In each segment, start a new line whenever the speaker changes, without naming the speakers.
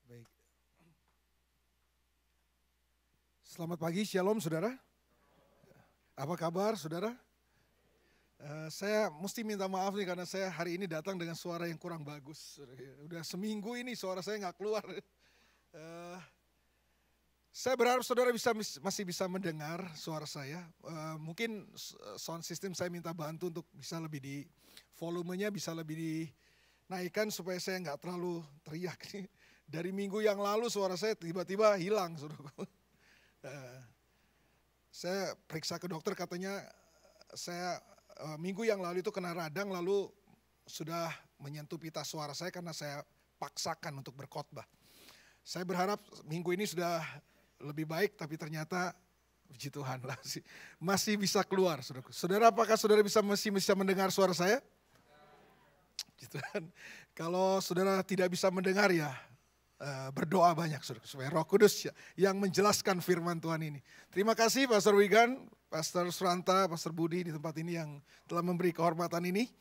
Baik. Selamat pagi, shalom saudara. Apa kabar saudara? Saya mesti minta maaf nih karena saya hari ini datang dengan suara yang kurang bagus. Udah seminggu ini suara saya nggak keluar. Saya berharap saudara masih bisa mendengar suara saya. Mungkin sound system saya minta bantu untuk bisa lebih volumenya bisa lebih dinaikkan supaya saya nggak terlalu teriak nih. Dari minggu yang lalu suara saya tiba-tiba hilang, saudaraku. Saya periksa ke dokter, katanya saya minggu yang lalu itu kena radang, lalu sudah menyentuh pita suara saya karena saya paksakan untuk berkhotbah. Saya berharap minggu ini sudah lebih baik, tapi ternyata puji Tuhan lah masih bisa keluar, saudaraku. Saudara, apakah saudara masih bisa mendengar suara saya? Puji Tuhan. Kalau saudara tidak bisa mendengar ya, berdoa banyak supaya Roh Kudus yang menjelaskan firman Tuhan ini. Terima kasih Pastor Wigan, Pastor Suranta, Pastor Budi di tempat ini yang telah memberi kehormatan ini.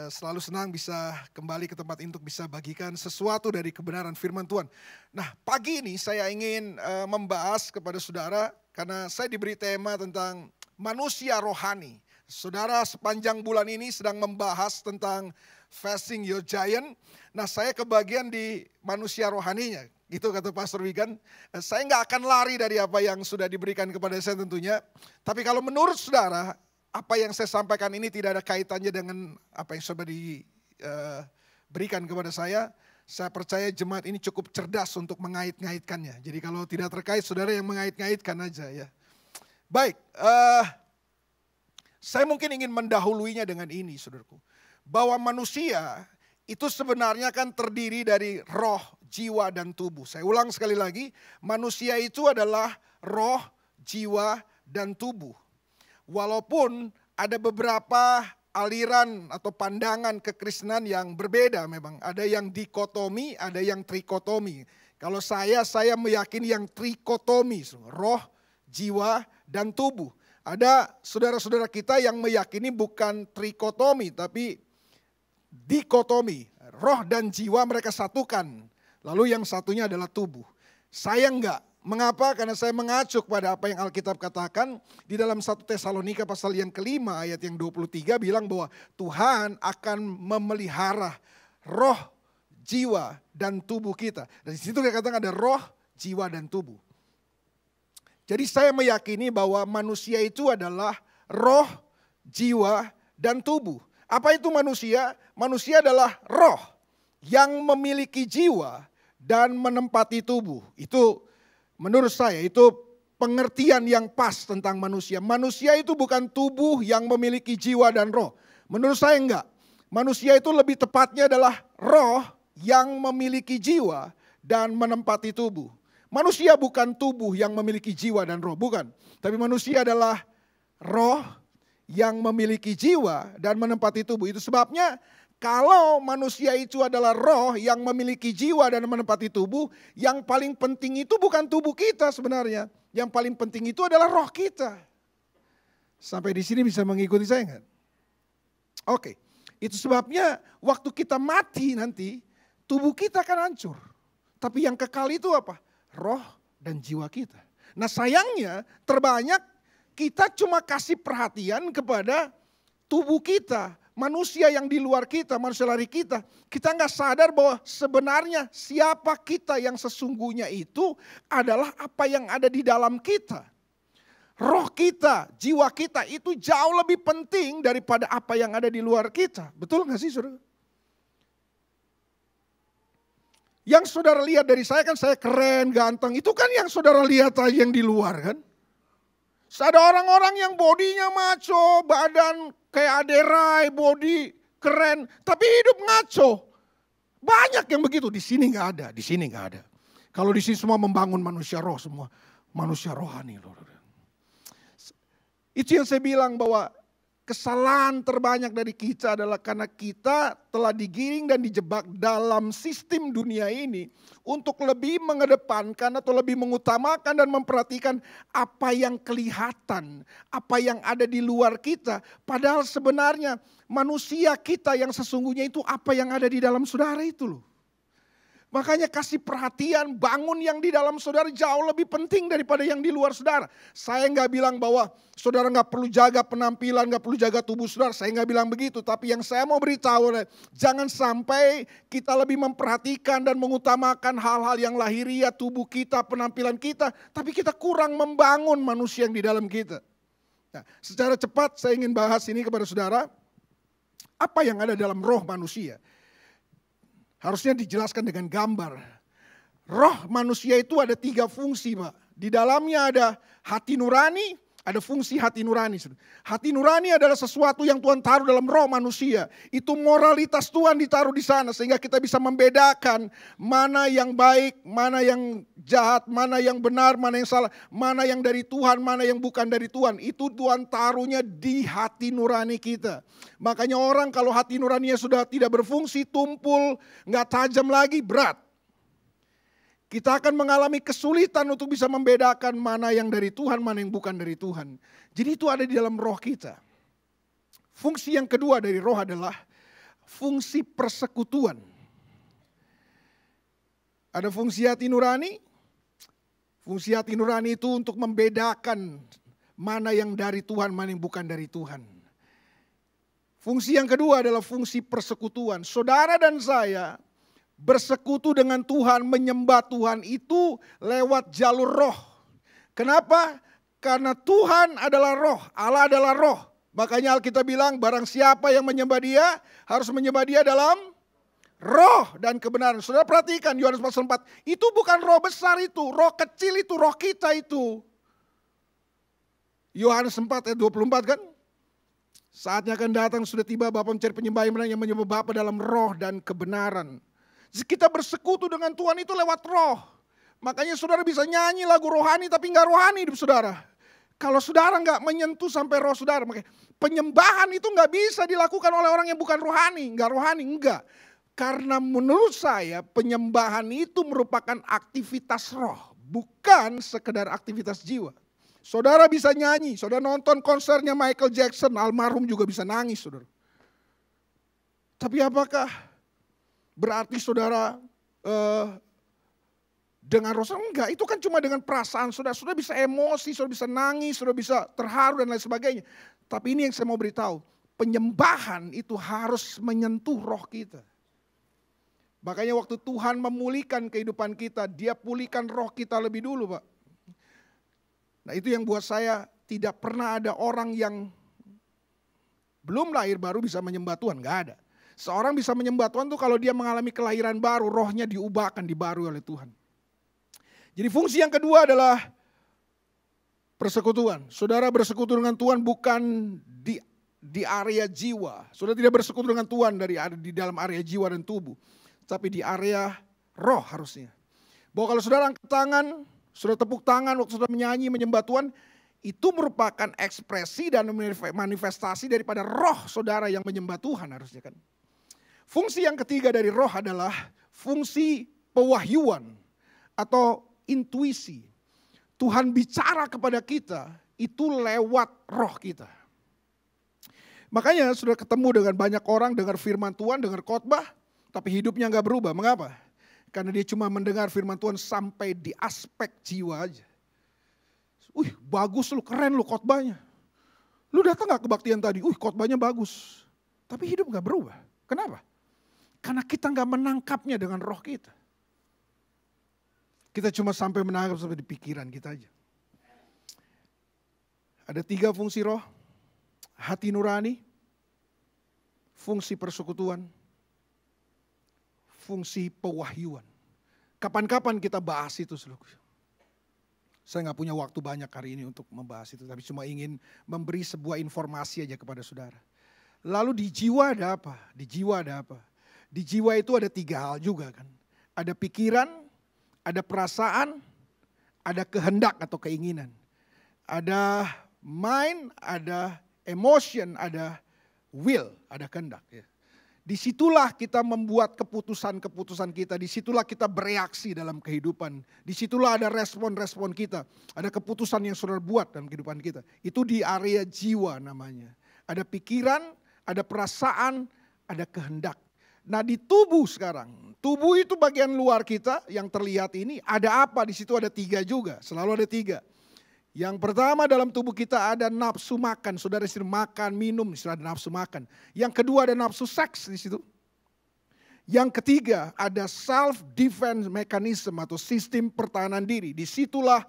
Selalu senang bisa kembali ke tempat ini untuk bisa bagikan sesuatu dari kebenaran firman Tuhan. Nah, pagi ini saya ingin membahas kepada saudara karena saya diberi tema tentang manusia rohani. Saudara, sepanjang bulan ini sedang membahas tentang Facing Your Giant. Nah, saya kebagian di manusia rohaninya, gitu kata Pastor Wigan. Saya nggak akan lari dari apa yang sudah diberikan kepada saya tentunya. Tapi kalau menurut saudara, apa yang saya sampaikan ini tidak ada kaitannya dengan apa yang sudah diberikan kepada saya percaya jemaat ini cukup cerdas untuk mengait-ngaitkannya. Jadi kalau tidak terkait, saudara yang mengait-ngaitkan aja ya. Baik, saya mungkin ingin mendahuluinya dengan ini, saudaraku. Bahwa manusia itu sebenarnya kan terdiri dari roh, jiwa, dan tubuh. Saya ulang sekali lagi, manusia itu adalah roh, jiwa, dan tubuh. Walaupun ada beberapa aliran atau pandangan kekristenan yang berbeda memang. Ada yang dikotomi, ada yang trikotomi. Kalau saya meyakini yang trikotomi, roh, jiwa, dan tubuh. Ada saudara-saudara kita yang meyakini bukan trikotomi, tapi dikotomi, roh dan jiwa mereka satukan. Lalu yang satunya adalah tubuh. Saya enggak. Mengapa? Karena saya mengacu pada apa yang Alkitab katakan di dalam 1 Tesalonika pasal yang kelima ayat yang 23 bilang bahwa Tuhan akan memelihara roh, jiwa, dan tubuh kita. Dan di situ dikatakan ada roh, jiwa, dan tubuh. Jadi saya meyakini bahwa manusia itu adalah roh, jiwa, dan tubuh. Apa itu manusia? Manusia adalah roh yang memiliki jiwa dan menempati tubuh. Itu menurut saya itu pengertian yang pas tentang manusia. Manusia itu bukan tubuh yang memiliki jiwa dan roh. Menurut saya enggak. Manusia itu lebih tepatnya adalah roh yang memiliki jiwa dan menempati tubuh. Manusia bukan tubuh yang memiliki jiwa dan roh, bukan. Tapi manusia adalah roh yang memiliki jiwa dan menempati tubuh. Itu sebabnya kalau manusia itu adalah roh yang memiliki jiwa dan menempati tubuh, yang paling penting itu bukan tubuh kita sebenarnya. Yang paling penting itu adalah roh kita. Sampai di sini bisa mengikuti saya enggak? Oke, itu sebabnya waktu kita mati nanti, tubuh kita akan hancur. Tapi yang kekal itu apa? Roh dan jiwa kita. Nah sayangnya terbanyak kita cuma kasih perhatian kepada tubuh kita. Manusia yang di luar kita, manusia lari kita. Kita nggak sadar bahwa sebenarnya siapa kita yang sesungguhnya itu adalah apa yang ada di dalam kita. Roh kita, jiwa kita itu jauh lebih penting daripada apa yang ada di luar kita. Betul nggak sih saudara? Yang saudara lihat dari saya kan saya keren, ganteng. Itu kan yang saudara lihat aja yang di luar kan. Ada orang-orang yang bodinya maco, badan kayak aderai, body keren, tapi hidup ngaco. Banyak yang begitu, di sini nggak ada, di sini nggak ada. Kalau di sini semua membangun manusia roh, semua manusia rohani. Itu yang saya bilang bahwa kesalahan terbanyak dari kita adalah karena kita telah digiring dan dijebak dalam sistem dunia ini untuk lebih mengedepankan atau lebih mengutamakan dan memperhatikan apa yang kelihatan, apa yang ada di luar kita. Padahal sebenarnya manusia kita yang sesungguhnya itu apa yang ada di dalam saudara itu loh. Makanya kasih perhatian, bangun yang di dalam saudara jauh lebih penting daripada yang di luar saudara. Saya nggak bilang bahwa saudara nggak perlu jaga penampilan, nggak perlu jaga tubuh saudara. Saya nggak bilang begitu. Tapi yang saya mau beritahu, jangan sampai kita lebih memperhatikan dan mengutamakan hal-hal yang lahiriah, tubuh kita, penampilan kita. Tapi kita kurang membangun manusia yang di dalam kita. Nah, secara cepat saya ingin bahas ini kepada saudara. Apa yang ada dalam roh manusia? Harusnya dijelaskan dengan gambar. Roh manusia itu ada 3 fungsi, Pak. Di dalamnya ada hati nurani, ada fungsi hati nurani. Hati nurani adalah sesuatu yang Tuhan taruh dalam roh manusia. Itu moralitas Tuhan ditaruh di sana sehingga kita bisa membedakan mana yang baik, mana yang jahat, mana yang benar, mana yang salah, mana yang dari Tuhan, mana yang bukan dari Tuhan. Itu Tuhan taruhnya di hati nurani kita. Makanya orang kalau hati nuraninya sudah tidak berfungsi, tumpul, nggak tajam lagi, berat. Kita akan mengalami kesulitan untuk bisa membedakan mana yang dari Tuhan, mana yang bukan dari Tuhan. Jadi itu ada di dalam roh kita. Fungsi yang kedua dari roh adalah fungsi persekutuan. Ada fungsi hati nurani. Fungsi hati nurani itu untuk membedakan mana yang dari Tuhan, mana yang bukan dari Tuhan. Fungsi yang kedua adalah fungsi persekutuan. Saudara dan saya bersekutu dengan Tuhan, menyembah Tuhan itu lewat jalur roh. Kenapa? Karena Tuhan adalah roh, Allah adalah roh. Makanya Alkitab bilang barang siapa yang menyembah Dia harus menyembah Dia dalam roh dan kebenaran. Saudara perhatikan Yohanes pasal 4, itu bukan roh besar itu, roh kecil itu, roh kita itu. Yohanes 4 ayat 24 kan? Saatnya akan datang, sudah tiba Bapa mencari penyembah yang menyembah Bapa dalam roh dan kebenaran. Jadi kita bersekutu dengan Tuhan itu lewat roh. Makanya saudara bisa nyanyi lagu rohani tapi nggak rohani hidup saudara. Kalau saudara nggak menyentuh sampai roh saudara, makanya penyembahan itu nggak bisa dilakukan oleh orang yang bukan rohani, enggak. Karena menurut saya penyembahan itu merupakan aktivitas roh, bukan sekedar aktivitas jiwa. Saudara bisa nyanyi, saudara nonton konsernya Michael Jackson, almarhum juga bisa nangis saudara. Tapi apakah berarti saudara dengan roh? Enggak, itu kan cuma dengan perasaan saudara. Saudara bisa emosi, saudara bisa nangis, saudara bisa terharu dan lain sebagainya. Tapi ini yang saya mau beritahu, penyembahan itu harus menyentuh roh kita. Makanya waktu Tuhan memulihkan kehidupan kita, Dia pulihkan roh kita lebih dulu, Pak. Nah itu yang buat saya tidak pernah ada orang yang belum lahir baru bisa menyembah Tuhan, gak ada. Seorang bisa menyembah Tuhan tuh kalau dia mengalami kelahiran baru, rohnya diubahkan, dibarui oleh Tuhan. Jadi fungsi yang kedua adalah persekutuan. Saudara bersekutu dengan Tuhan bukan di area jiwa. Saudara tidak bersekutu dengan Tuhan di dalam area jiwa dan tubuh. Tapi di area roh harusnya. Bahwa kalau saudara angkat tangan, saudara tepuk tangan waktu saudara menyanyi, menyembah Tuhan, itu merupakan ekspresi dan manifestasi daripada roh saudara yang menyembah Tuhan harusnya kan. Fungsi yang ketiga dari roh adalah fungsi pewahyuan atau intuisi. Tuhan bicara kepada kita itu lewat roh kita. Makanya sudah ketemu dengan banyak orang dengar firman Tuhan, dengar khotbah, tapi hidupnya gak berubah. Mengapa? Karena dia cuma mendengar firman Tuhan sampai di aspek jiwa aja. Bagus lu, keren lu khotbahnya. Lu datang gak kebaktian tadi? Khotbahnya bagus. Tapi hidup gak berubah. Kenapa? Karena kita gak menangkapnya dengan roh kita. Kita cuma sampai menangkap sampai di pikiran kita aja. Ada 3 fungsi roh. Hati nurani. Fungsi persekutuan. Fungsi pewahyuan. Kapan-kapan kita bahas itu seluruh. Saya gak punya waktu banyak hari ini untuk membahas itu. Tapi cuma ingin memberi sebuah informasi aja kepada saudara. Lalu di jiwa ada apa? Di jiwa ada apa? Di jiwa itu ada 3 hal juga kan. Ada pikiran, ada perasaan, ada kehendak atau keinginan. Ada mind, ada emotion, ada will, ada kehendak. Ya. Disitulah kita membuat keputusan-keputusan kita. Disitulah kita bereaksi dalam kehidupan. Disitulah ada respon-respon kita. Ada keputusan yang saudara buat dalam kehidupan kita. Itu di area jiwa namanya. Ada pikiran, ada perasaan, ada kehendak. Nah di tubuh sekarang, tubuh itu bagian luar kita yang terlihat ini, ada apa di situ? Ada 3 juga, selalu ada 3. Yang pertama dalam tubuh kita ada nafsu makan, saudara istri makan, minum, ada nafsu makan. Yang kedua ada nafsu seks di situ. Yang ketiga ada self defense mechanism atau sistem pertahanan diri. Disitulah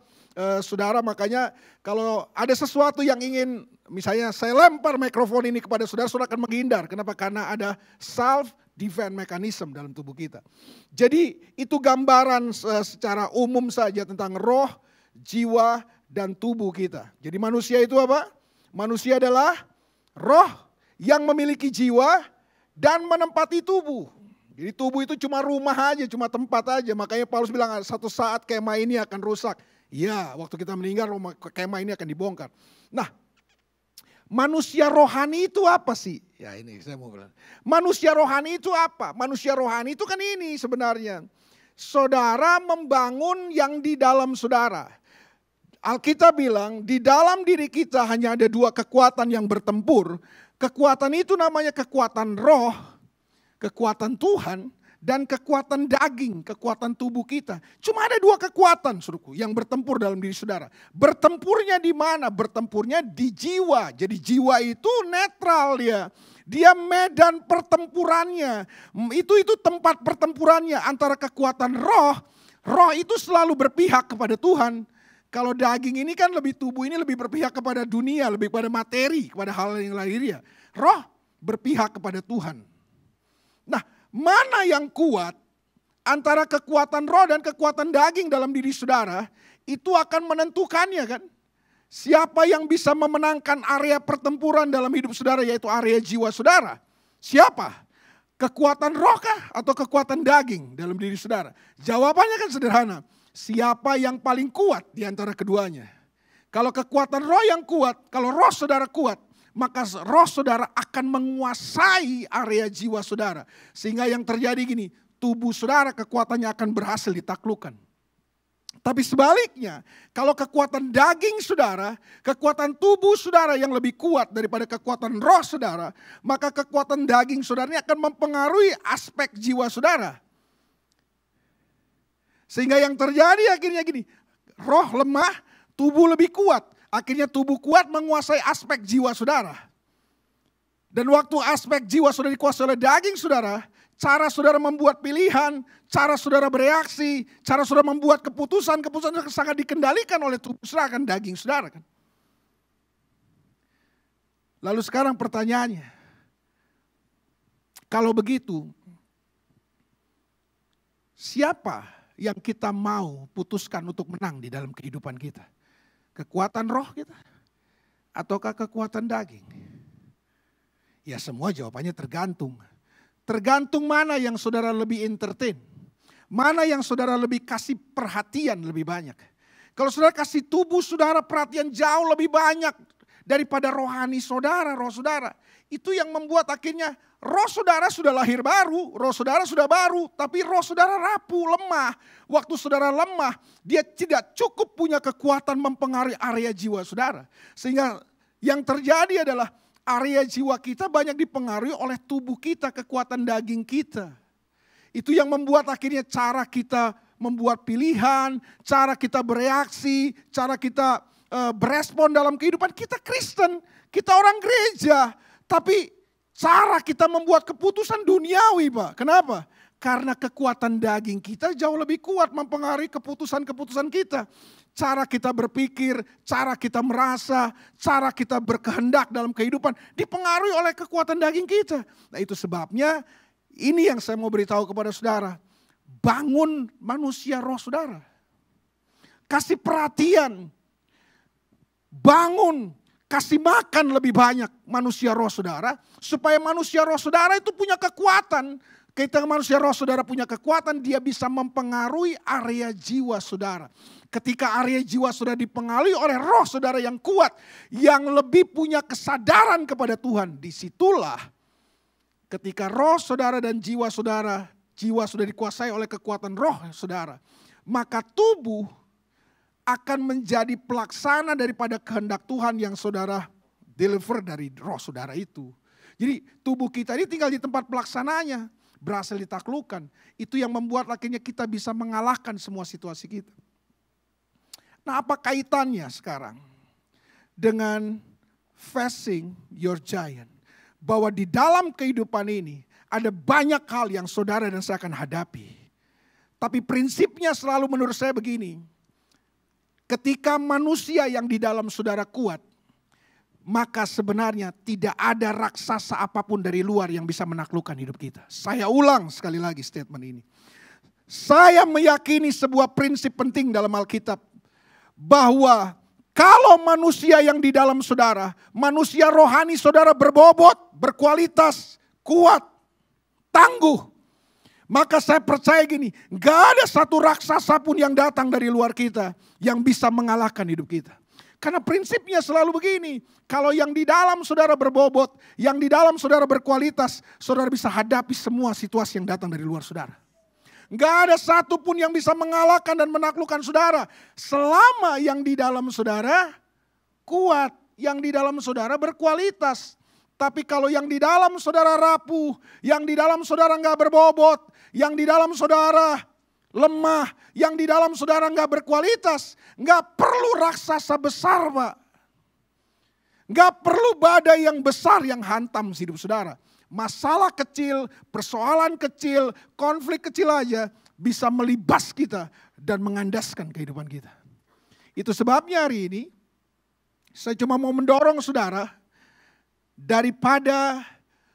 saudara, makanya kalau ada sesuatu yang ingin, misalnya saya lempar mikrofon ini kepada saudara, saudara akan menghindar. Kenapa? Karena ada self defense mechanism dalam tubuh kita. Jadi itu gambaran secara umum saja tentang roh, jiwa, dan tubuh kita. Jadi manusia itu apa? Manusia adalah roh yang memiliki jiwa dan menempati tubuh. Jadi tubuh itu cuma rumah aja, cuma tempat aja. Makanya Paulus bilang satu saat kemah ini akan rusak. Ya, waktu kita meninggal kemah ini akan dibongkar. Nah, manusia rohani itu apa sih? Ya ini saya mau bilang. Manusia rohani itu apa? Manusia rohani itu kan ini sebenarnya. Saudara membangun yang di dalam saudara. Alkitab bilang di dalam diri kita hanya ada 2 kekuatan yang bertempur. Kekuatan itu namanya kekuatan roh, kekuatan Tuhan, dan kekuatan daging, kekuatan tubuh kita. Cuma ada 2 kekuatan saudaraku yang bertempur dalam diri saudara. Bertempurnya di mana? Bertempurnya di jiwa. Jadi jiwa itu netral dia. Dia medan pertempurannya. Itu tempat pertempurannya antara kekuatan roh. Roh itu selalu berpihak kepada Tuhan. Kalau daging ini kan tubuh ini lebih berpihak kepada dunia, lebih kepada materi, kepada hal yang lahiriah. Roh berpihak kepada Tuhan. Nah, mana yang kuat antara kekuatan roh dan kekuatan daging dalam diri saudara, itu akan menentukannya kan. Siapa yang bisa memenangkan area pertempuran dalam hidup saudara, yaitu area jiwa saudara? Siapa? Kekuatan roh kah atau kekuatan daging dalam diri saudara? Jawabannya kan sederhana. Siapa yang paling kuat di antara keduanya? Kalau kekuatan roh yang kuat, kalau roh saudara kuat, maka roh saudara akan menguasai area jiwa saudara. Sehingga yang terjadi gini, tubuh saudara kekuatannya akan berhasil ditaklukkan. Tapi sebaliknya, kalau kekuatan daging saudara, kekuatan tubuh saudara yang lebih kuat daripada kekuatan roh saudara, maka kekuatan daging saudara ini akan mempengaruhi aspek jiwa saudara. Sehingga yang terjadi akhirnya gini, roh lemah, tubuh lebih kuat. Akhirnya tubuh kuat menguasai aspek jiwa saudara. Dan waktu aspek jiwa saudara dikuasai oleh daging saudara, cara saudara membuat pilihan, cara saudara bereaksi, cara saudara membuat keputusan sangat dikendalikan oleh tubuh saudara, kan daging saudara kan. Lalu sekarang pertanyaannya, kalau begitu, siapa yang kita mau putuskan untuk menang di dalam kehidupan kita? Kekuatan roh kita ataukah kekuatan daging? Ya semua jawabannya tergantung. Tergantung mana yang saudara lebih entertain. Mana yang saudara lebih kasih perhatian lebih banyak. Kalau saudara kasih tubuh saudara perhatian jauh lebih banyak daripada rohani saudara, roh saudara. Itu yang membuat akhirnya roh saudara sudah lahir baru, roh saudara sudah baru, tapi roh saudara rapuh, lemah. Waktu saudara lemah, dia tidak cukup punya kekuatan mempengaruhi area jiwa saudara. Sehingga yang terjadi adalah area jiwa kita banyak dipengaruhi oleh tubuh kita, kekuatan daging kita. Itu yang membuat akhirnya cara kita membuat pilihan, cara kita bereaksi, cara kita berespon dalam kehidupan. Kita Kristen, kita orang gereja, tapi cara kita membuat keputusan duniawi, Pak. Kenapa? Karena kekuatan daging kita jauh lebih kuat mempengaruhi keputusan-keputusan kita. Cara kita berpikir, cara kita merasa, cara kita berkehendak dalam kehidupan dipengaruhi oleh kekuatan daging kita. Nah itu sebabnya ini yang saya mau beritahu kepada saudara. Bangun manusia roh saudara. Kasih perhatian. Bangun. Kasih makan lebih banyak manusia roh saudara. Supaya manusia roh saudara itu punya kekuatan. Ketika manusia roh saudara punya kekuatan, dia bisa mempengaruhi area jiwa saudara. Ketika area jiwa saudara dipengaruhi oleh roh saudara yang kuat. Yang lebih punya kesadaran kepada Tuhan. Disitulah ketika roh saudara dan jiwa saudara dikuasai oleh kekuatan roh saudara. Maka tubuh akan menjadi pelaksana daripada kehendak Tuhan yang saudara deliver dari roh saudara itu. Jadi tubuh kita ini tinggal di tempat pelaksananya. berhasil ditaklukkan. Itu yang membuat akhirnya kita bisa mengalahkan semua situasi kita. Nah, apa kaitannya sekarang dengan facing your giant? Bahwa di dalam kehidupan ini ada banyak hal yang saudara dan saya akan hadapi. Tapi prinsipnya selalu menurut saya begini. Ketika manusia yang di dalam saudara kuat, maka sebenarnya tidak ada raksasa apapun dari luar yang bisa menaklukkan hidup kita. Saya ulang sekali lagi statement ini. Saya meyakini sebuah prinsip penting dalam Alkitab. Bahwa kalau manusia yang di dalam saudara, manusia rohani saudara berbobot, berkualitas, kuat, tangguh. Maka saya percaya gini, gak ada satu raksasa pun yang datang dari luar kita yang bisa mengalahkan hidup kita. Karena prinsipnya selalu begini, kalau yang di dalam saudara berbobot, yang di dalam saudara berkualitas, saudara bisa hadapi semua situasi yang datang dari luar saudara. Gak ada satu pun yang bisa mengalahkan dan menaklukkan saudara. Selama yang di dalam saudara kuat, yang di dalam saudara berkualitas. Tapi kalau yang di dalam saudara rapuh, yang di dalam saudara gak berbobot, yang di dalam saudara lemah, yang di dalam saudara gak berkualitas, gak perlu raksasa besar, Pak. Gak perlu badai yang besar yang hantam hidup saudara. Masalah kecil, persoalan kecil, konflik kecil aja bisa melibas kita dan mengandaskan kehidupan kita. Itu sebabnya hari ini saya cuma mau mendorong saudara, daripada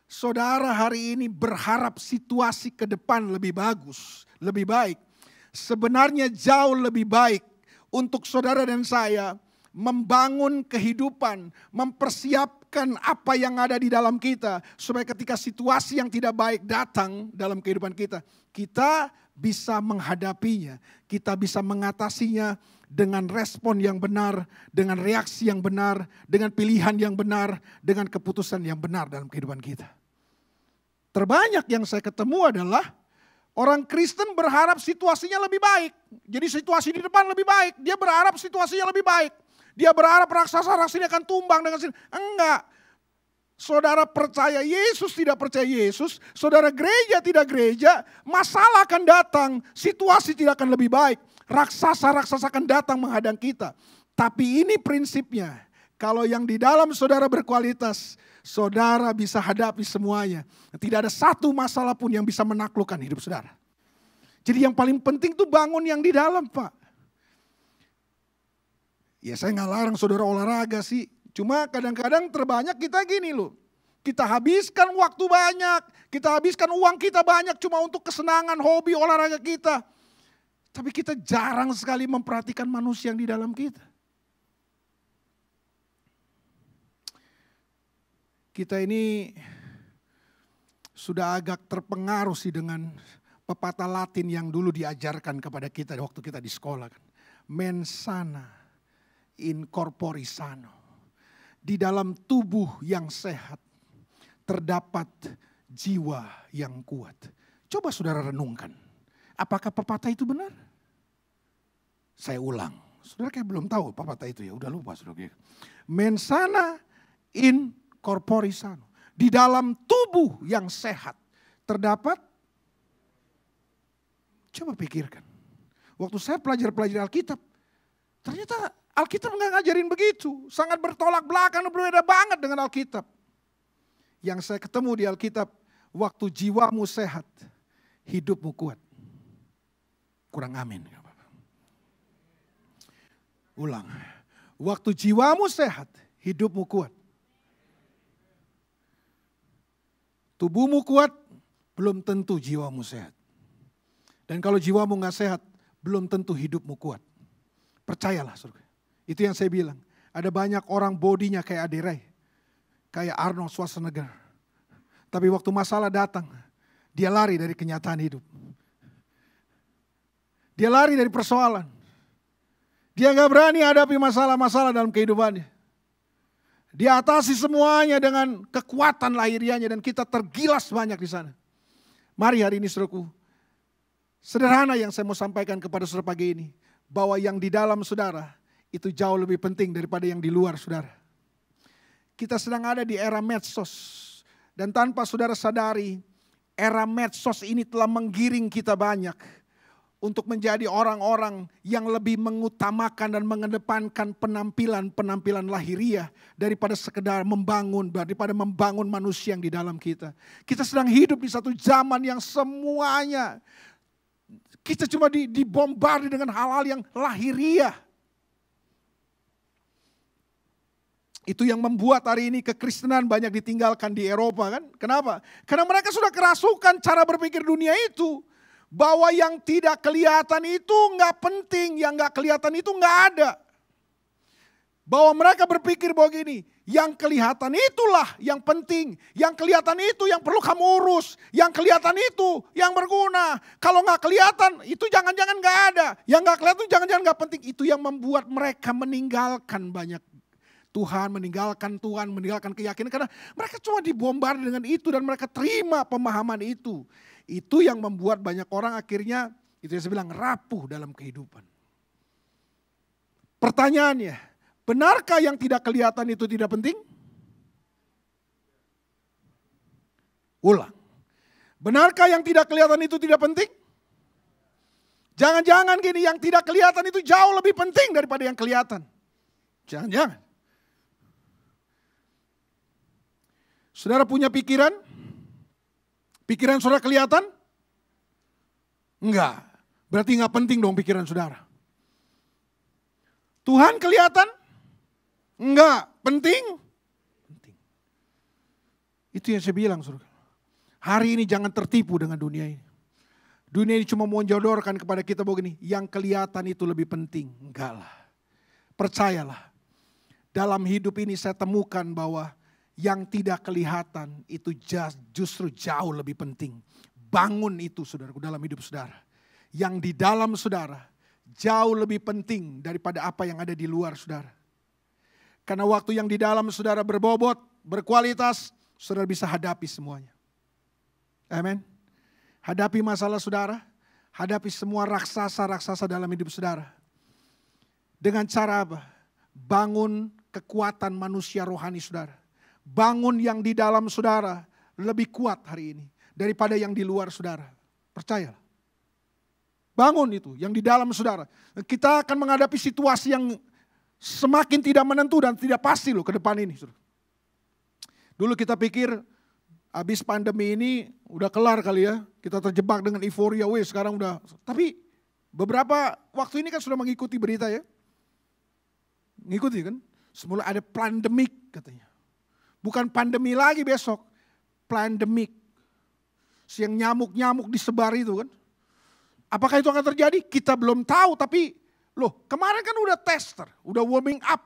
saudara hari ini berharap situasi ke depan lebih bagus, lebih baik. Sebenarnya jauh lebih baik untuk saudara dan saya membangun kehidupan, mempersiapkan apa yang ada di dalam kita. Supaya ketika situasi yang tidak baik datang dalam kehidupan kita, kita bisa menghadapinya. Kita bisa mengatasinya dengan respon yang benar, dengan reaksi yang benar, dengan pilihan yang benar, dengan keputusan yang benar dalam kehidupan kita. Terbanyak yang saya ketemu adalah orang Kristen berharap situasinya lebih baik. Jadi situasi di depan lebih baik. Dia berharap situasinya lebih baik. Dia berharap raksasa-raksasa akan tumbang dengan sini. Enggak. Saudara percaya Yesus, tidak percaya Yesus. Saudara gereja, tidak gereja. Masalah akan datang. Situasi tidak akan lebih baik. Raksasa-raksasa akan datang menghadang kita. Tapi ini prinsipnya. Kalau yang di dalam saudara berkualitas, saudara bisa hadapi semuanya. Tidak ada satu masalah pun yang bisa menaklukkan hidup saudara. Jadi yang paling penting tuh bangun yang di dalam, Pak. Ya saya gak larang saudara olahraga sih. Cuma kadang-kadang terbanyak kita gini loh. Kita habiskan waktu banyak. Kita habiskan uang kita banyak cuma untuk kesenangan, hobi, olahraga kita. Tapi kita jarang sekali memperhatikan manusia yang di dalam kita. Kita ini sudah agak terpengaruh sih dengan pepatah Latin yang dulu diajarkan kepada kita waktu kita di sekolah. Mens sana in corpore sano. Di dalam tubuh yang sehat terdapat jiwa yang kuat. Coba saudara renungkan. Apakah pepatah itu benar? Saya ulang. Saudara kayak belum tahu pepatah itu ya. Udah lupa saudara. Mens sana in corpore sano. Di dalam tubuh yang sehat terdapat. Coba pikirkan. Waktu saya pelajari Alkitab. Ternyata Alkitab nggak ngajarin begitu. Sangat bertolak belakang, berbeda banget dengan Alkitab. Yang saya ketemu di Alkitab, waktu jiwamu sehat, hidupmu kuat. Kurang amin. Ulang. Waktu jiwamu sehat, hidupmu kuat. Tubuhmu kuat, belum tentu jiwamu sehat. Dan kalau jiwamu nggak sehat, belum tentu hidupmu kuat. Percayalah saudara. Itu yang saya bilang. Ada banyak orang bodinya kayak Aderai. Kayak Arnold Schwarzenegger. Tapi waktu masalah datang, dia lari dari kenyataan hidup. Dia lari dari persoalan. Dia gak berani hadapi masalah-masalah dalam kehidupannya. Dia atasi semuanya dengan kekuatan lahiriahnya dan kita tergilas banyak di sana. Mari hari ini saudaraku, sederhana yang saya mau sampaikan kepada saudara pagi ini. Bahwa yang di dalam saudara itu jauh lebih penting daripada yang di luar saudara. Kita sedang ada di era medsos. Dan tanpa saudara sadari, era medsos ini telah menggiring kita banyak untuk menjadi orang-orang yang lebih mengutamakan dan mengedepankan penampilan lahiriah daripada sekedar daripada membangun manusia yang di dalam kita. Kita sedang hidup di satu zaman yang semuanya kita cuma dibombardir dengan hal-hal yang lahiriah. Itu yang membuat hari ini kekristenan banyak ditinggalkan di Eropa kan? Kenapa? Karena mereka sudah kerasukan cara berpikir dunia itu. Bahwa yang tidak kelihatan itu nggak penting, yang nggak kelihatan itu nggak ada. Bahwa mereka berpikir bahwa gini, yang kelihatan itulah yang penting, yang kelihatan itu yang perlu kamu urus, yang kelihatan itu yang berguna. Kalau nggak kelihatan itu jangan-jangan nggak ada, yang nggak kelihatan jangan-jangan nggak penting. Itu yang membuat mereka meninggalkan banyak Tuhan, meninggalkan keyakinan karena mereka cuma dibombardir dengan itu dan mereka terima pemahaman itu. Itu yang membuat banyak orang akhirnya, itu yang saya bilang, rapuh dalam kehidupan. Pertanyaannya, benarkah yang tidak kelihatan itu tidak penting? Ulang. Benarkah yang tidak kelihatan itu tidak penting? Jangan-jangan gini, yang tidak kelihatan itu jauh lebih penting daripada yang kelihatan. Jangan-jangan. Saudara punya pikiran? Pikiran saudara kelihatan? Enggak. Berarti enggak penting dong pikiran saudara. Tuhan kelihatan? Enggak. Penting? Penting. Itu yang saya bilang saudara. Hari ini jangan tertipu dengan dunia ini. Dunia ini cuma mau menjodorkan kepada kita bahwa gini, yang kelihatan itu lebih penting. Enggak lah. Percayalah. Dalam hidup ini saya temukan bahwa yang tidak kelihatan itu justru jauh lebih penting. Bangun itu saudaraku dalam hidup saudara. Yang di dalam saudara jauh lebih penting daripada apa yang ada di luar saudara. Karena waktu yang di dalam saudara berbobot, berkualitas, saudara bisa hadapi semuanya. Amin. Hadapi masalah saudara, hadapi semua raksasa-raksasa dalam hidup saudara. Dengan cara apa? Bangun kekuatan manusia rohani saudara. Bangun yang di dalam saudara lebih kuat hari ini daripada yang di luar saudara. Percayalah. Bangun itu yang di dalam saudara. Kita akan menghadapi situasi yang semakin tidak menentu dan tidak pasti loh ke depan ini. Dulu kita pikir habis pandemi ini udah kelar kali ya. Kita terjebak dengan euforia, sekarang udah. Tapi beberapa waktu ini kan sudah mengikuti berita ya. Mengikuti kan. Semula ada pandemik katanya. Bukan pandemi lagi besok, pandemik. Yang nyamuk-nyamuk disebar itu kan. Apakah itu akan terjadi? Kita belum tahu, tapi loh kemarin kan udah tester, udah warming up.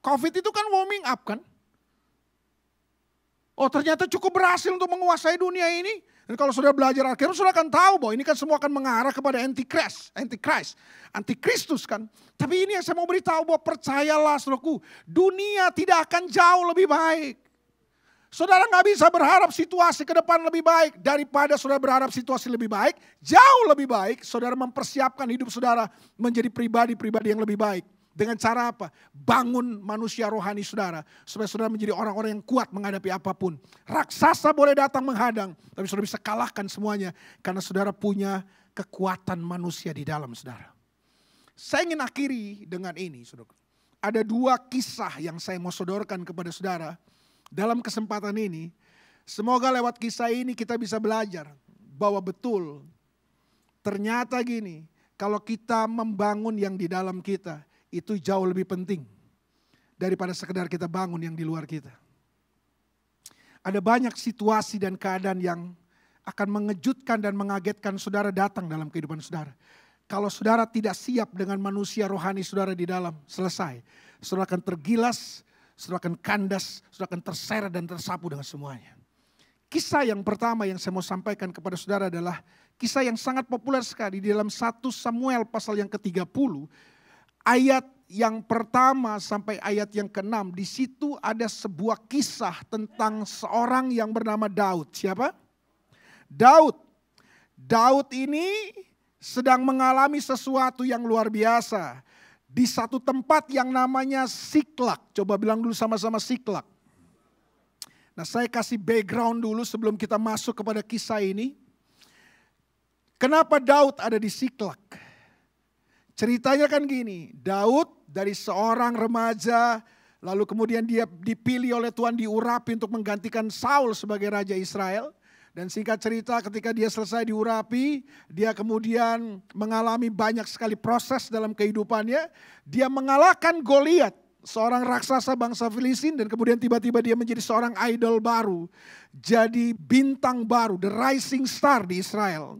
Covid itu kan warming up kan. Oh ternyata cukup berhasil untuk menguasai dunia ini. Dan kalau sudah belajar Alkitab, sudah akan tahu bahwa ini kan semua akan mengarah kepada Antikristus kan. Tapi ini yang saya mau beritahu bahwa percayalah saudaraku, dunia tidak akan jauh lebih baik. Saudara gak bisa berharap situasi ke depan lebih baik daripada saudara berharap situasi lebih baik. Jauh lebih baik saudara mempersiapkan hidup saudara menjadi pribadi-pribadi yang lebih baik. Dengan cara apa? Bangun manusia rohani saudara. Supaya saudara menjadi orang-orang yang kuat menghadapi apapun. Raksasa boleh datang menghadang. Tapi saudara bisa kalahkan semuanya. Karena saudara punya kekuatan manusia di dalam saudara. Saya ingin akhiri dengan ini saudara. Ada dua kisah yang saya mau sodorkan kepada saudara. Dalam kesempatan ini, semoga lewat kisah ini kita bisa belajar bahwa betul ternyata gini, kalau kita membangun yang di dalam kita, itu jauh lebih penting daripada sekedar kita bangun yang di luar kita. Ada banyak situasi dan keadaan yang akan mengejutkan dan mengagetkan saudara datang dalam kehidupan saudara. Kalau saudara tidak siap dengan manusia rohani saudara di dalam, selesai. Saudara akan tergilas, saudara akan kandas, saudara akan terseret dan tersapu dengan semuanya. Kisah yang pertama yang saya mau sampaikan kepada saudara adalah kisah yang sangat populer sekali di dalam 1 Samuel pasal yang ke-30. Ayat yang pertama sampai ayat yang ke-6. Di situ ada sebuah kisah tentang seorang yang bernama Daud. Siapa? Daud. Daud ini sedang mengalami sesuatu yang luar biasa. Di satu tempat yang namanya Siklak. Coba bilang dulu sama-sama Siklak. Nah, saya kasih background dulu sebelum kita masuk kepada kisah ini. Kenapa Daud ada di Siklag? Ceritanya kan gini, Daud dari seorang remaja, lalu kemudian dia dipilih oleh Tuhan, diurapi untuk menggantikan Saul sebagai Raja Israel. Dan singkat cerita ketika dia selesai diurapi, dia kemudian mengalami banyak sekali proses dalam kehidupannya. Dia mengalahkan Goliat, seorang raksasa bangsa Filistin, dan kemudian tiba-tiba dia menjadi seorang idol baru. Jadi bintang baru, the rising star di Israel.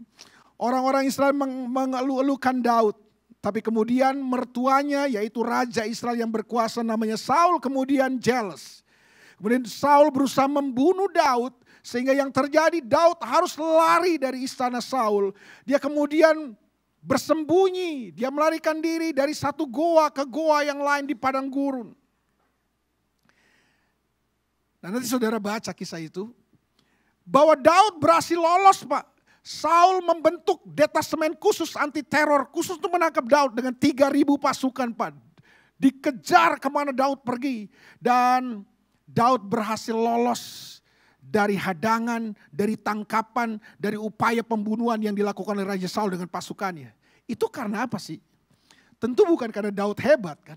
Orang-orang Israel mengeluh-elukan Daud. Tapi kemudian mertuanya yaitu Raja Israel yang berkuasa namanya Saul kemudian jealous. Kemudian Saul berusaha membunuh Daud. Sehingga yang terjadi Daud harus lari dari istana Saul. Dia kemudian bersembunyi. Dia melarikan diri dari satu goa ke goa yang lain di padang gurun. Nah, nanti saudara baca kisah itu. Bahwa Daud berhasil lolos, Pak. Saul membentuk detasemen khusus anti teror. Khusus untuk menangkap Daud dengan 3.000 pasukan, Pak. Dikejar kemana Daud pergi. Dan Daud berhasil lolos dari hadangan, dari tangkapan, dari upaya pembunuhan yang dilakukan oleh Raja Saul dengan pasukannya. Itu karena apa sih? Tentu bukan karena Daud hebat kan.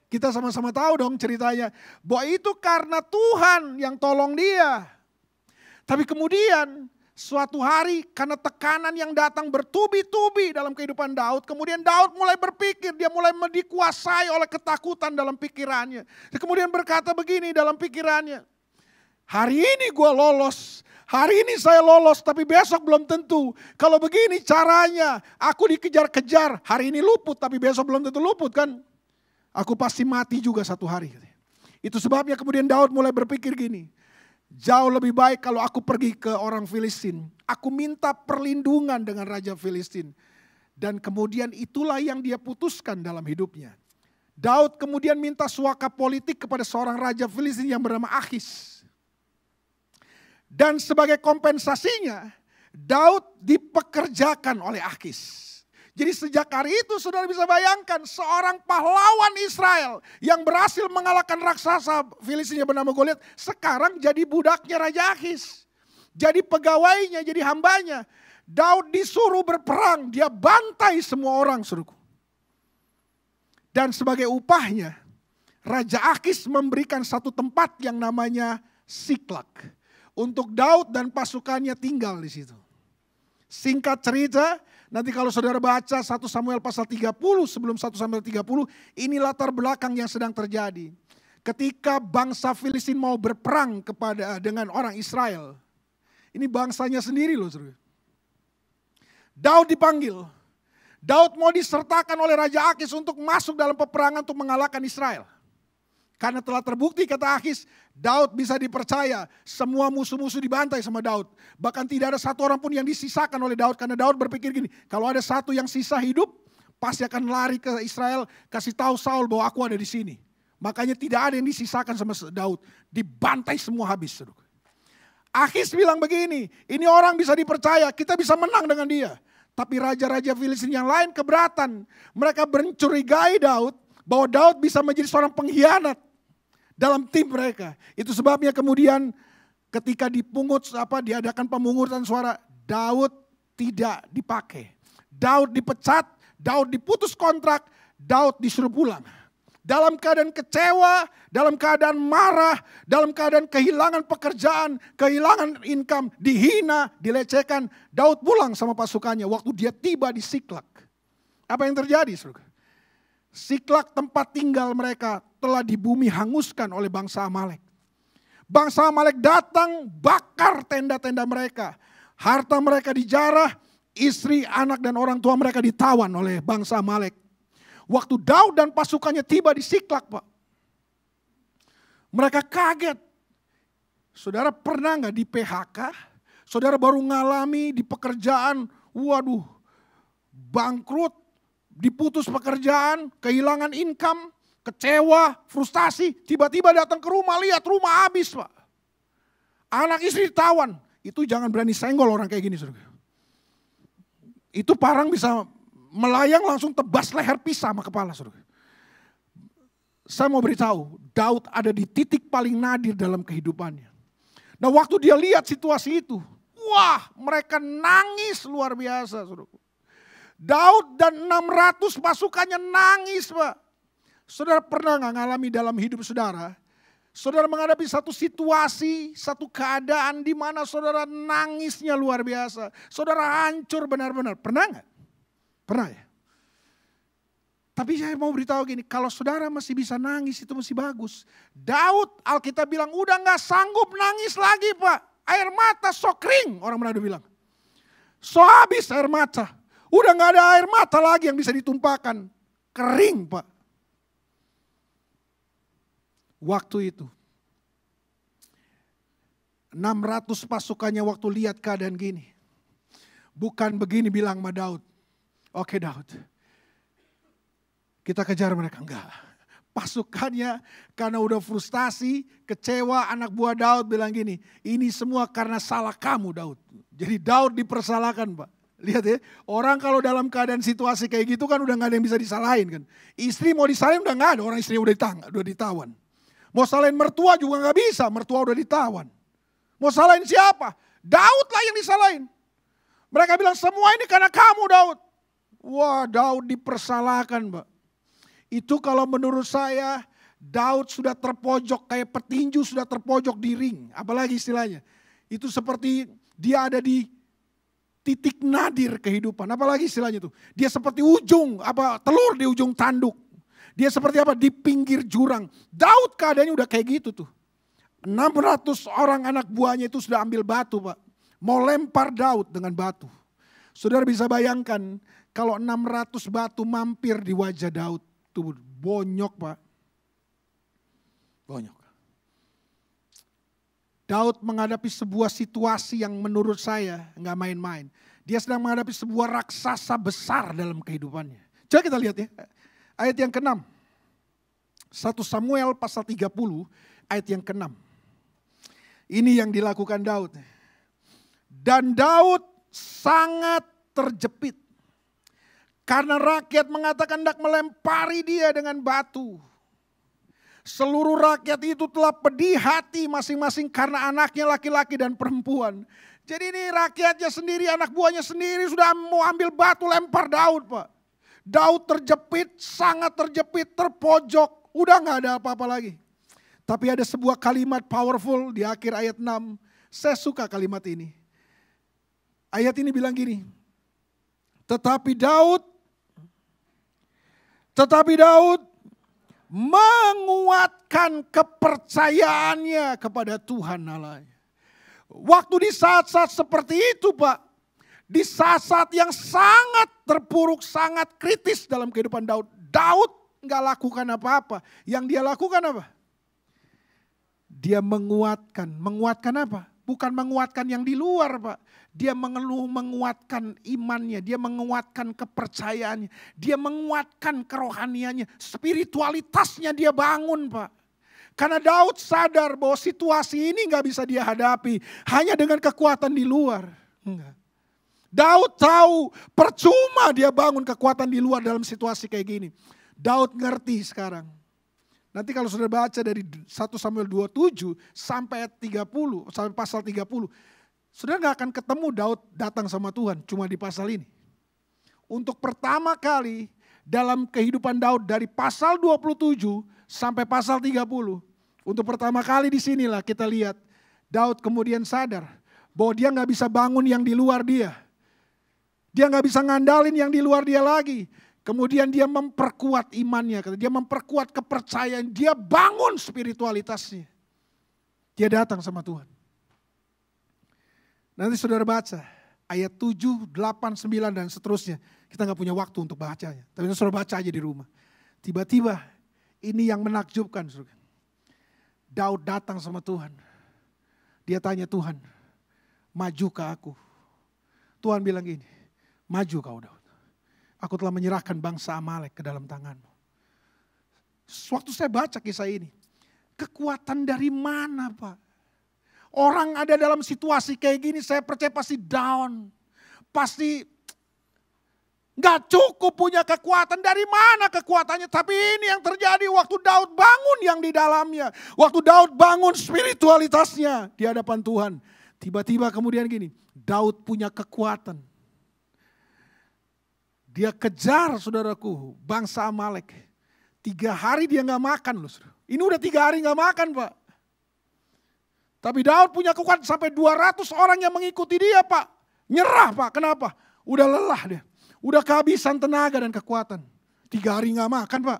Kita sama-sama tahu dong ceritanya. Bahwa itu karena Tuhan yang tolong dia. Tapi kemudian suatu hari karena tekanan yang datang bertubi-tubi dalam kehidupan Daud. Kemudian Daud mulai berpikir, dia mulai dikuasai oleh ketakutan dalam pikirannya. Dia kemudian berkata begini dalam pikirannya. Hari ini gue lolos, hari ini saya lolos, tapi besok belum tentu. Kalau begini caranya, aku dikejar-kejar, hari ini luput, tapi besok belum tentu luput kan. Aku pasti mati juga satu hari. Itu sebabnya kemudian Daud mulai berpikir gini, jauh lebih baik kalau aku pergi ke orang Filistin. Aku minta perlindungan dengan Raja Filistin. Dan kemudian itulah yang dia putuskan dalam hidupnya. Daud kemudian minta suaka politik kepada seorang Raja Filistin yang bernama Achis. Dan sebagai kompensasinya, Daud dipekerjakan oleh Achis. Jadi sejak hari itu saudara bisa bayangkan seorang pahlawan Israel yang berhasil mengalahkan raksasa Filistin yang bernama Goliat. Sekarang jadi budaknya Raja Achis. Jadi pegawainya, jadi hambanya. Daud disuruh berperang, dia bantai semua orang suruhku. Dan sebagai upahnya, Raja Achis memberikan satu tempat yang namanya Siklag. Untuk Daud dan pasukannya tinggal di situ. Singkat cerita, nanti kalau saudara baca 1 Samuel pasal 30 sebelum 1 Samuel 30, ini latar belakang yang sedang terjadi. Ketika bangsa Filistin mau berperang dengan orang Israel. Ini bangsanya sendiri loh. Daud dipanggil. Daud mau disertakan oleh Raja Achis untuk masuk dalam peperangan untuk mengalahkan Israel. Karena telah terbukti kata Achis, Daud bisa dipercaya. Semua musuh-musuh dibantai sama Daud. Bahkan tidak ada satu orang pun yang disisakan oleh Daud. Karena Daud berpikir gini, kalau ada satu yang sisa hidup, pasti akan lari ke Israel, kasih tahu Saul bahwa aku ada di sini. Makanya tidak ada yang disisakan sama Daud. Dibantai semua habis. Achis bilang begini, ini orang bisa dipercaya, kita bisa menang dengan dia. Tapi raja-raja Filistin yang lain keberatan. Mereka mencurigai Daud, bahwa Daud bisa menjadi seorang pengkhianat dalam tim mereka. Itu sebabnya kemudian ketika diadakan pemungutan suara, Daud tidak dipakai. Daud dipecat, Daud diputus kontrak, Daud disuruh pulang. Dalam keadaan kecewa, dalam keadaan marah, dalam keadaan kehilangan pekerjaan, kehilangan income, dihina, dilecehkan, Daud pulang sama pasukannya waktu dia tiba di Siklag. Apa yang terjadi, saudara? Siklag tempat tinggal mereka telah di bumi hanguskan oleh bangsa Amalek. Bangsa Amalek datang bakar tenda-tenda mereka. Harta mereka dijarah, istri, anak dan orang tua mereka ditawan oleh bangsa Amalek. Waktu Daud dan pasukannya tiba di Siklag, Pak. Mereka kaget. Saudara pernah nggak di PHK? Saudara baru ngalami di pekerjaan, waduh, bangkrut, diputus pekerjaan, kehilangan income, kecewa, frustasi, tiba-tiba datang ke rumah, lihat rumah habis, Pak. Anak istri ditawan, itu jangan berani senggol orang kayak gini, saudara. Itu parang bisa melayang langsung tebas leher pisah sama kepala, saudara. Saya mau beritahu, Daud ada di titik paling nadir dalam kehidupannya. Nah waktu dia lihat situasi itu, wah mereka nangis luar biasa. Saudaraku. Daud dan 600 pasukannya nangis Pak. Saudara pernah gak ngalami dalam hidup saudara? Saudara menghadapi satu situasi, satu keadaan di mana saudara nangisnya luar biasa. Saudara hancur benar-benar. Pernah gak? Pernah ya? Tapi saya mau beritahu gini, kalau saudara masih bisa nangis itu masih bagus. Daud Alkitab bilang udah gak sanggup nangis lagi Pak. Air mata so kering, orang Manado bilang. So habis air mata. Udah gak ada air mata lagi yang bisa ditumpahkan. Kering Pak. Waktu itu 600 pasukannya waktu lihat keadaan gini. Bukan begini bilang sama Daud. Oke Daud, kita kejar mereka. Enggak. Pasukannya karena udah frustasi, kecewa, anak buah Daud bilang gini. Ini semua karena salah kamu Daud. Jadi Daud dipersalahkan Pak. Lihat ya, orang kalau dalam keadaan situasi kayak gitu kan udah gak ada yang bisa disalahin kan. Istri mau disalahin udah gak ada, orang istri udah ditawan. Mau salahin mertua juga gak bisa, mertua udah ditawan. Mau salahin siapa? Daud lah yang disalahin. Mereka bilang semua ini karena kamu Daud. Wah Daud dipersalahkan Pak. Itu kalau menurut saya Daud sudah terpojok kayak petinju sudah terpojok di ring. Apalagi istilahnya. Itu seperti dia ada di titik nadir kehidupan. Apalagi istilahnya itu. Dia seperti telur di ujung tanduk. Dia seperti apa? Di pinggir jurang. Daud keadaannya udah kayak gitu tuh. 600 orang anak buahnya itu sudah ambil batu Pak. Mau lempar Daud dengan batu. Saudara bisa bayangkan kalau 600 batu mampir di wajah Daud. Tuh bonyok Pak. Bonyok. Daud menghadapi sebuah situasi yang menurut saya nggak main-main. Dia sedang menghadapi sebuah raksasa besar dalam kehidupannya. Coba kita lihat ya. Ayat yang ke-6. 1 Samuel pasal 30 ayat yang ke-6. Ini yang dilakukan Daud. Dan Daud sangat terjepit. Karena rakyat mengatakan hendak melempari dia dengan batu. Seluruh rakyat itu telah pedih hati masing-masing karena anaknya laki-laki dan perempuan. Jadi ini rakyatnya sendiri, anak buahnya sendiri sudah mau ambil batu lempar Daud Pak. Daud terjepit, sangat terjepit, terpojok. Udah gak ada apa-apa lagi. Tapi ada sebuah kalimat powerful di akhir ayat 6. Saya suka kalimat ini. Ayat ini bilang gini. Tetapi Daud menguatkan kepercayaannya kepada Tuhan Allah. Waktu di saat-saat seperti itu Pak. Di saat-saat yang sangat terpuruk, sangat kritis dalam kehidupan Daud. Daud gak lakukan apa-apa. Yang dia lakukan apa? Dia menguatkan. Menguatkan apa? Bukan menguatkan yang di luar Pak. Dia menguatkan imannya. Dia menguatkan kepercayaannya. Dia menguatkan kerohaniannya. Spiritualitasnya dia bangun Pak. Karena Daud sadar bahwa situasi ini gak bisa dia hadapi. Hanya dengan kekuatan di luar. Enggak. Daud tahu percuma dia bangun kekuatan di luar dalam situasi kayak gini. Daud ngerti sekarang. Nanti kalau sudah baca dari 1 Samuel 27 sampai 30, sampai pasal 30. Sudah gak akan ketemu Daud datang sama Tuhan cuma di pasal ini. Untuk pertama kali dalam kehidupan Daud dari pasal 27 sampai pasal 30. Untuk pertama kali di sinilah kita lihat Daud kemudian sadar bahwa dia gak bisa bangun yang di luar dia. Dia gak bisa ngandalin yang di luar dia lagi. Kemudian dia memperkuat imannya. Dia memperkuat kepercayaan. Dia bangun spiritualitasnya. Dia datang sama Tuhan. Nanti saudara baca. Ayat 7, 8, 9 dan seterusnya. Kita gak punya waktu untuk bacanya. Tapi saudara baca aja di rumah. Tiba-tiba ini yang menakjubkan. Daud datang sama Tuhan. Dia tanya Tuhan. Maju ke aku. Tuhan bilang gini. Maju kau Daud. Aku telah menyerahkan bangsa Amalek ke dalam tanganmu. Waktu saya baca kisah ini. Kekuatan dari mana Pak? Orang ada dalam situasi kayak gini saya percaya pasti down. Pasti Gak cukup punya kekuatan. Dari mana kekuatannya? Tapi ini yang terjadi waktu Daud bangun yang di dalamnya. Waktu Daud bangun spiritualitasnya di hadapan Tuhan. Tiba-tiba kemudian gini, Daud punya kekuatan. Dia kejar saudaraku bangsa Amalek. 3 hari dia gak makan loh. Ini udah 3 hari gak makan Pak. Tapi Daud punya kekuatan sampai 200 orang yang mengikuti dia Pak. Nyerah Pak, kenapa? Udah lelah dia. Udah kehabisan tenaga dan kekuatan. 3 hari gak makan Pak.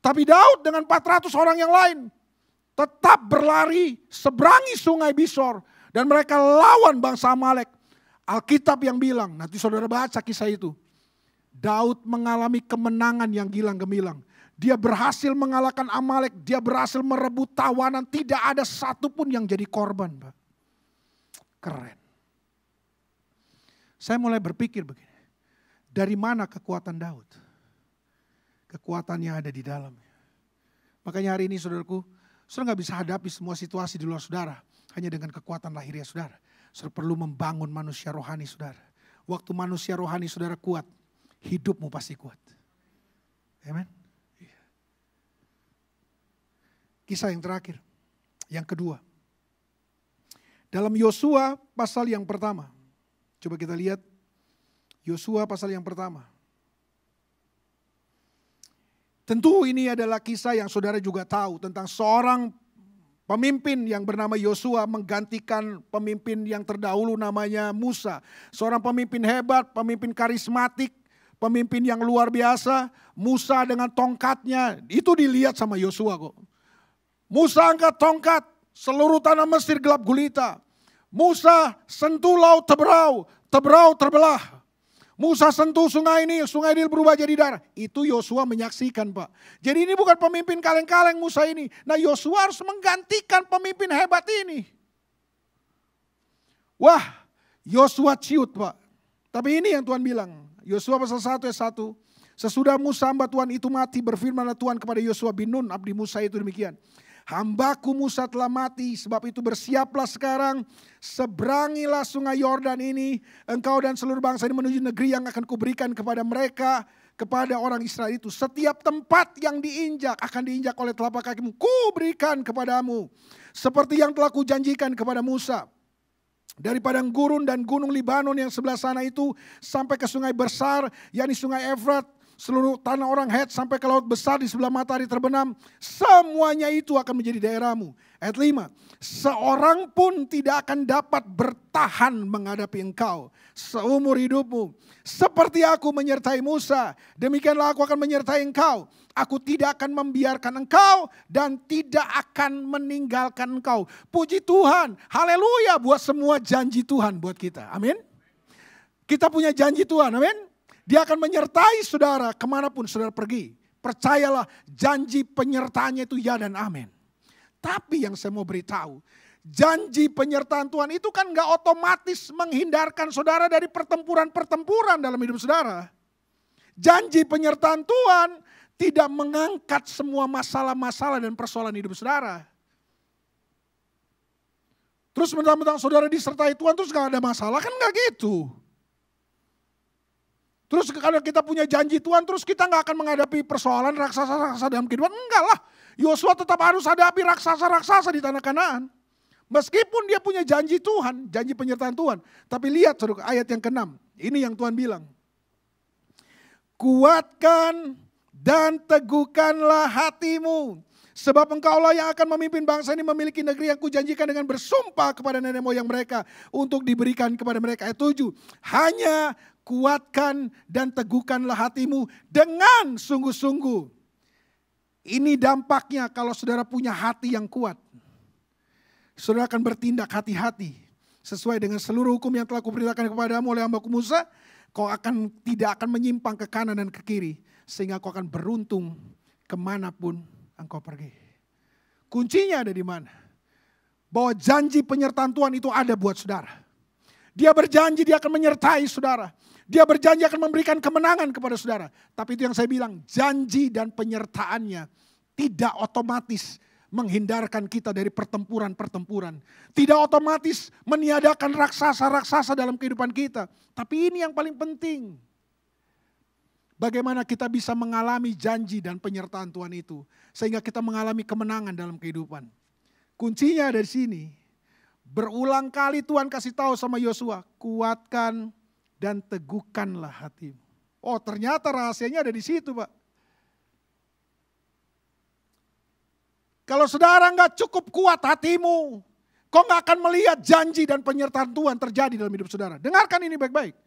Tapi Daud dengan 400 orang yang lain tetap berlari seberangi sungai Bisor. Dan mereka lawan bangsa Amalek. Alkitab yang bilang, nanti saudara baca kisah itu. Daud mengalami kemenangan yang gilang gemilang. Dia berhasil mengalahkan Amalek. Dia berhasil merebut tawanan. Tidak ada satupun yang jadi korban Pak. Keren. Saya mulai berpikir begini. Dari mana kekuatan Daud? Kekuatannya ada di dalamnya. Makanya hari ini saudaraku, saudara gak bisa hadapi semua situasi di luar saudara. Hanya dengan kekuatan lahiriah saudara. Saudara perlu membangun manusia rohani saudara. Waktu manusia rohani saudara kuat, hidupmu pasti kuat. Amen. Kisah yang terakhir. Yang kedua. Dalam Yosua pasal yang pertama. Coba kita lihat. Yosua pasal yang pertama. Tentu ini adalah kisah yang saudara juga tahu tentang seorang pemimpin yang bernama Yosua menggantikan pemimpin yang terdahulu namanya Musa. Seorang pemimpin hebat, pemimpin karismatik, pemimpin yang luar biasa. Musa dengan tongkatnya, itu dilihat sama Yosua kok. Musa angkat tongkat, seluruh tanah Mesir gelap gulita. Musa sentuh laut Teberau, Teberau terbelah. Musa sentuh sungai Nil berubah jadi darah. Itu Yosua menyaksikan Pak. Jadi ini bukan pemimpin kaleng-kaleng Musa ini. Nah Yosua harus menggantikan pemimpin hebat ini. Wah, Yosua ciut Pak. Tapi ini yang Tuhan bilang. Yosua pasal 1 ayat 1. Sesudah Musa hamba Tuhan itu mati, berfirmanlah Tuhan kepada Yosua bin Nun, abdi Musa itu demikian. Hambaku Musa telah mati, sebab itu bersiaplah sekarang, seberangilah sungai Yordan ini, engkau dan seluruh bangsa ini menuju negeri yang akan kuberikan kepada mereka, kepada orang Israel itu. Setiap tempat yang diinjak akan diinjak oleh telapak kakimu, kuberikan kepadamu. Seperti yang telah kujanjikan kepada Musa. Dari padang gurun dan gunung Libanon yang sebelah sana itu, sampai ke sungai besar, yakni sungai Efrat, seluruh tanah orang Het sampai ke laut besar di sebelah matahari terbenam. Semuanya itu akan menjadi daerahmu. Ayat 5. Seorang pun tidak akan dapat bertahan menghadapi engkau seumur hidupmu. Seperti aku menyertai Musa, demikianlah aku akan menyertai engkau. Aku tidak akan membiarkan engkau dan tidak akan meninggalkan engkau. Puji Tuhan, haleluya buat semua janji Tuhan buat kita. Amin. Kita punya janji Tuhan, amin. Dia akan menyertai saudara kemanapun saudara pergi. Percayalah janji penyertaannya itu ya dan amin. Tapi yang saya mau beritahu, janji penyertaan Tuhan itu kan gak otomatis menghindarkan saudara dari pertempuran-pertempuran dalam hidup saudara. Janji penyertaan Tuhan tidak mengangkat semua masalah-masalah dan persoalan hidup saudara. Terus mentang-mentang saudara disertai Tuhan terus gak ada masalah, kan gak gitu. Terus kalau kita punya janji Tuhan, terus kita gak akan menghadapi persoalan raksasa-raksasa dalam kehidupan. Enggak lah, Yosua tetap harus hadapi raksasa-raksasa di tanah Kanaan. Meskipun dia punya janji Tuhan, janji penyertaan Tuhan. Tapi lihat ayat yang ke-6, ini yang Tuhan bilang. Kuatkan dan teguhkanlah hatimu. Sebab engkaulah yang akan memimpin bangsa ini memiliki negeri yang kujanjikan dengan bersumpah kepada nenek moyang mereka untuk diberikan kepada mereka. Ayat 7, hanya kuatkan dan teguhkanlah hatimu dengan sungguh-sungguh. Ini dampaknya kalau saudara punya hati yang kuat. Saudara akan bertindak hati-hati. Sesuai dengan seluruh hukum yang telah kuperintahkan kepadamu oleh hambaku Musa. Kau tidak akan menyimpang ke kanan dan ke kiri. Sehingga kau akan beruntung kemanapun engkau pergi. Kuncinya ada di mana? Bahwa janji penyertaan Tuhan itu ada buat saudara. Dia berjanji dia akan menyertai saudara. Dia berjanji akan memberikan kemenangan kepada saudara. Tapi itu yang saya bilang, janji dan penyertaannya tidak otomatis menghindarkan kita dari pertempuran-pertempuran. Tidak otomatis meniadakan raksasa-raksasa dalam kehidupan kita. Tapi ini yang paling penting. Bagaimana kita bisa mengalami janji dan penyertaan Tuhan itu. Sehingga kita mengalami kemenangan dalam kehidupan. Kuncinya ada di sini. Berulang kali Tuhan kasih tahu sama Yosua, kuatkan dan teguhkanlah hatimu. Oh, ternyata rahasianya ada di situ, Pak. Kalau saudara nggak cukup kuat hatimu, kau nggak akan melihat janji dan penyertaan Tuhan terjadi dalam hidup saudara. Dengarkan ini baik-baik.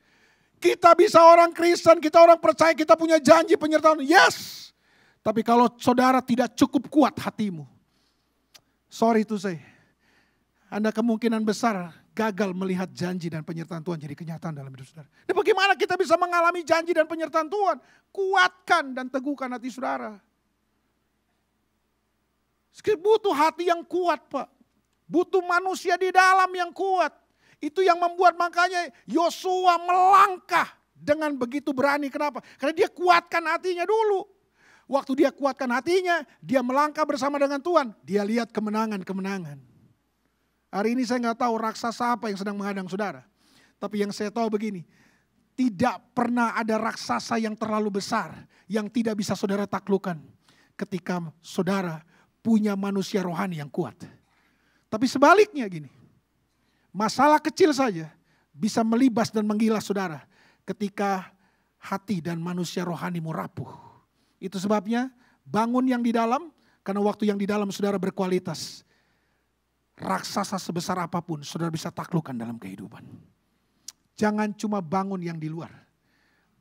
Kita bisa orang Kristen, kita orang percaya, kita punya janji penyertaan. Yes. Tapi kalau saudara tidak cukup kuat hatimu, sorry to say, Anda kemungkinan besar gagal melihat janji dan penyertaan Tuhan jadi kenyataan dalam hidup saudara. Dan bagaimana kita bisa mengalami janji dan penyertaan Tuhan? Kuatkan dan teguhkan hati saudara. Butuh hati yang kuat, Pak. Butuh manusia di dalam yang kuat. Itu yang membuat makanya Yosua melangkah dengan begitu berani. Kenapa? Karena dia kuatkan hatinya dulu. Waktu dia kuatkan hatinya, dia melangkah bersama dengan Tuhan. Dia lihat kemenangan-kemenangan. Hari ini saya nggak tahu raksasa apa yang sedang menghadang saudara. Tapi yang saya tahu begini, tidak pernah ada raksasa yang terlalu besar yang tidak bisa saudara taklukkan ketika saudara punya manusia rohani yang kuat. Tapi sebaliknya gini, masalah kecil saja bisa melibas dan menggilas saudara ketika hati dan manusia rohanimu rapuh. Itu sebabnya bangun yang di dalam, karena waktu yang di dalam saudara berkualitas. Raksasa sebesar apapun saudara bisa taklukkan dalam kehidupan. Jangan cuma bangun yang di luar,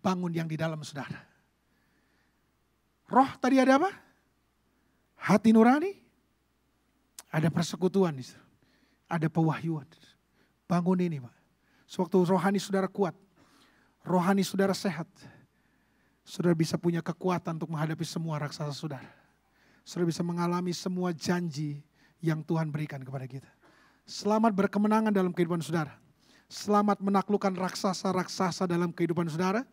bangun yang di dalam saudara. Roh tadi ada apa? Hati nurani, ada persekutuan, ada pewahyuan. Bangun ini, Pak. Sewaktu rohani saudara kuat, rohani saudara sehat, saudara bisa punya kekuatan untuk menghadapi semua raksasa saudara. Saudara bisa mengalami semua janji yang Tuhan berikan kepada kita. Selamat berkemenangan dalam kehidupan saudara. Selamat menaklukkan raksasa-raksasa dalam kehidupan saudara.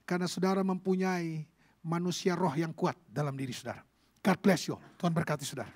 Karena saudara mempunyai manusia roh yang kuat dalam diri saudara. God bless you. Tuhan berkati saudara.